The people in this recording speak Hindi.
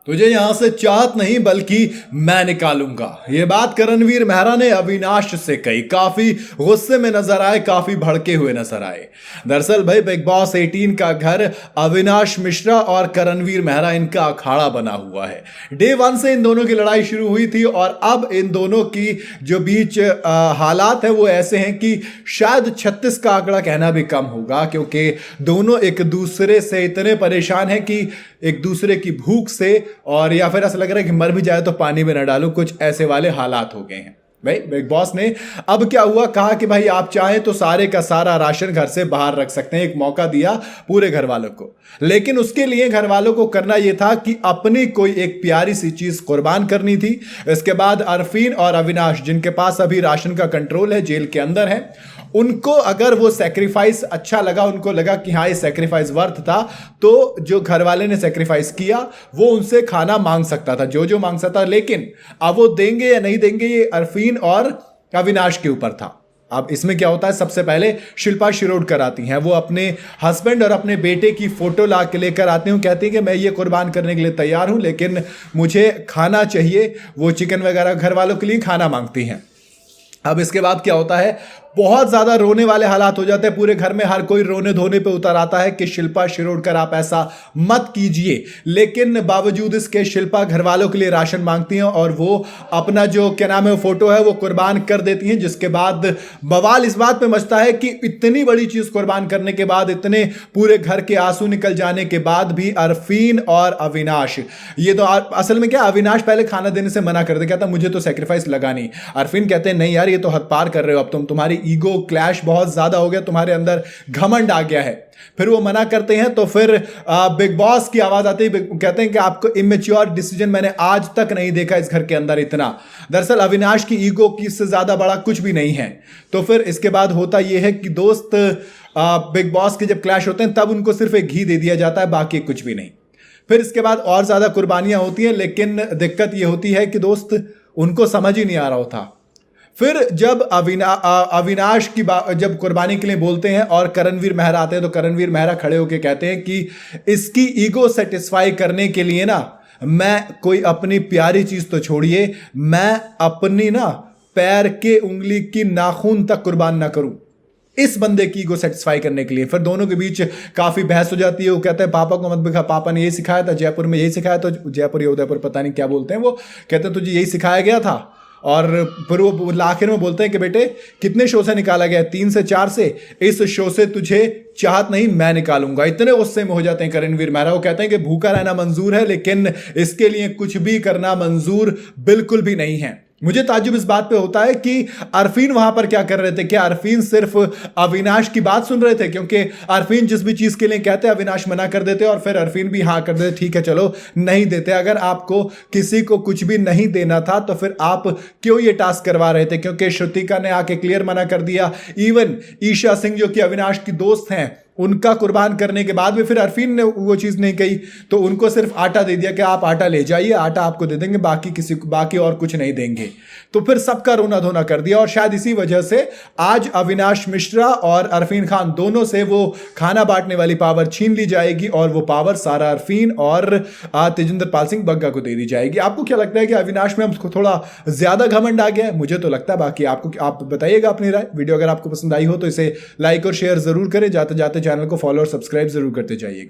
तुझे यहां से चाहत नहीं बल्कि मैं निकालूंगा। ये बात करणवीर मेहरा ने अविनाश से कही। काफी गुस्से में नजर आए, काफी भड़के हुए नजर आए। दरअसल भाई बिग बॉस 18 का घर अविनाश मिश्रा और करणवीर मेहरा इनका अखाड़ा बना हुआ है। डे 1 से इन दोनों की लड़ाई शुरू हुई थी और अब इन दोनों की जो बीच हालात है वो ऐसे हैं कि शायद 36 का आंकड़ा कहना भी कम होगा, क्योंकि दोनों एक दूसरे से इतने परेशान हैं कि एक दूसरे की भूख से, और या फिर ऐसा लग रहा है कि मर भी जाए तो पानी में न डालो, कुछ ऐसे वाले हालात हो गए हैं। भाई बिग बॉस ने अब क्या हुआ, कहा कि भाई आप चाहें तो सारे का सारा राशन घर से बाहर रख सकते हैं। एक मौका दिया पूरे घर वालों को, लेकिन उसके लिए घर वालों को करना यह था कि अपनी कोई एक प्यारी सी चीज कुर्बान करनी थी। इसके बाद अरफीन और अविनाश, जिनके पास अभी राशन का कंट्रोल है, जेल के अंदर है, उनको अगर वो सेक्रीफाइस अच्छा लगा, उनको लगा कि हाँ ये सेक्रीफाइस वर्थ था, तो जो घर वाले ने सेक्रीफाइस किया वो उनसे खाना मांग सकता था, जो जो मांग सकता था। लेकिन अब वो देंगे या नहीं देंगे ये अरफीन और अविनाश के ऊपर था। अब इसमें क्या होता है, सबसे पहले शिल्पा शिरोडकर आती हैं। वो अपने हस्बैंड और अपने बेटे की फोटो ला के लेकर आती हूँ, कहती हैं कि मैं ये कुर्बान करने के लिए तैयार हूं, लेकिन मुझे खाना चाहिए। वो चिकन वगैरह घर वालों के लिए खाना मांगती हैं। अब इसके बाद क्या होता है, बहुत ज्यादा रोने वाले हालात हो जाते हैं पूरे घर में। हर कोई रोने धोने पे उतर आता है कि शिल्पा शिरोडकर आप ऐसा मत कीजिए, लेकिन बावजूद इसके शिल्पा घर वालों के लिए राशन मांगती हैं और वो अपना जो क्या नाम है फोटो है वो कुर्बान कर देती हैं। जिसके बाद बवाल इस बात पे मचता है कि इतनी बड़ी चीज कुर्बान करने के बाद, इतने पूरे घर के आंसू निकल जाने के बाद भी अरफीन और अविनाश, ये तो असल में क्या, अविनाश पहले खाना देने से मना कर दे, कहता मुझे तो सेक्रीफाइस लगा नहीं। अरफीन कहते हैं नहीं यार ये तो हद पार कर रहे हो, अब तुम्हारी ईगो क्लैश बहुत ज्यादा हो गया, तुम्हारे अंदर घमंड आ गया है। फिर वो मना करते हैं तो फिर बिग बॉस की आवाज आती है, कहते हैं कि आपको इमेच्योर डिसीजन मैंने आज तक नहीं देखा इस घर के अंदर इतना। दरअसल अविनाश की ईगो की इससे ज्यादा बड़ा कुछ भी नहीं है। तो फिर इसके बाद होता यह है कि दोस्त बिग बॉस के जब क्लैश होते हैं तब उनको सिर्फ एक घी दे दिया जाता है, बाकी कुछ भी नहीं। फिर इसके बाद और ज्यादा कुर्बानियां होती हैं, लेकिन दिक्कत यह होती है कि दोस्त उनको समझ ही नहीं आ रहा होता। फिर जब अविनाश की जब कुर्बानी के लिए बोलते हैं और करणवीर मेहरा आते हैं, तो करणवीर मेहरा खड़े होकर कहते हैं कि इसकी ईगो सेटिस्फाई करने के लिए ना मैं कोई अपनी प्यारी चीज तो छोड़िए, मैं अपनी ना पैर के उंगली की नाखून तक कुर्बान ना करूं इस बंदे की ईगो सेटिस्फाई करने के लिए। फिर दोनों के बीच काफी बहस हो जाती है। वो कहते हैं पापा को मत बिखा, पापा ने यही सिखाया था, जयपुर में यही सिखाया, तो जयपुर या उदयपुर पता नहीं क्या बोलते हैं, वो कहते हैं तुझे यही सिखाया गया था। और फिर वो आखिर में बोलते हैं कि बेटे कितने शो से निकाला गया, 3 से 4 से, इस शो से तुझे चाहत नहीं मैं निकालूंगा। इतने गुस्से में हो जाते हैं करणवीर मेहरा। वो कहते हैं कि भूखा रहना मंजूर है, लेकिन इसके लिए कुछ भी करना मंजूर बिल्कुल भी नहीं है। मुझे ताज्जुब इस बात पे होता है कि अरफीन वहां पर क्या कर रहे थे। क्या अरफीन सिर्फ अविनाश की बात सुन रहे थे? क्योंकि अरफीन जिस भी चीज के लिए कहते हैं अविनाश मना कर देते और फिर अरफीन भी हाँ कर देते, ठीक है चलो नहीं देते। अगर आपको किसी को कुछ भी नहीं देना था तो फिर आप क्यों ये टास्क करवा रहे थे? क्योंकि श्रुतिका ने आके क्लियर मना कर दिया। इवन ईशा सिंह जो कि अविनाश की दोस्त हैं, उनका कुर्बान करने के बाद भी फिर अरफीन ने वो चीज नहीं कही, तो उनको सिर्फ आटा दे दिया कि आप आटा ले जाइए, आटा आपको दे देंगे, बाकी किसी को बाकी और कुछ नहीं देंगे। तो फिर सबका रोना धोना कर दिया और शायद इसी वजह से आज अविनाश मिश्रा और अरफीन खान दोनों से वो खाना बांटने वाली पावर छीन ली जाएगी और वो पावर सारा अरफीन और तेजिंदर पाल सिंह बग्गा को दे दी जाएगी। आपको क्या लगता है कि अविनाश में हमको थोड़ा ज्यादा घमंड आ गया है? मुझे तो लगता है, बाकी आपको आप बताइएगा अपनी राय। वीडियो अगर आपको पसंद आई हो तो इसे लाइक और शेयर जरूर करें। जाते जाते चैनल को फॉलो और सब्सक्राइब जरूर करते जाइएगा।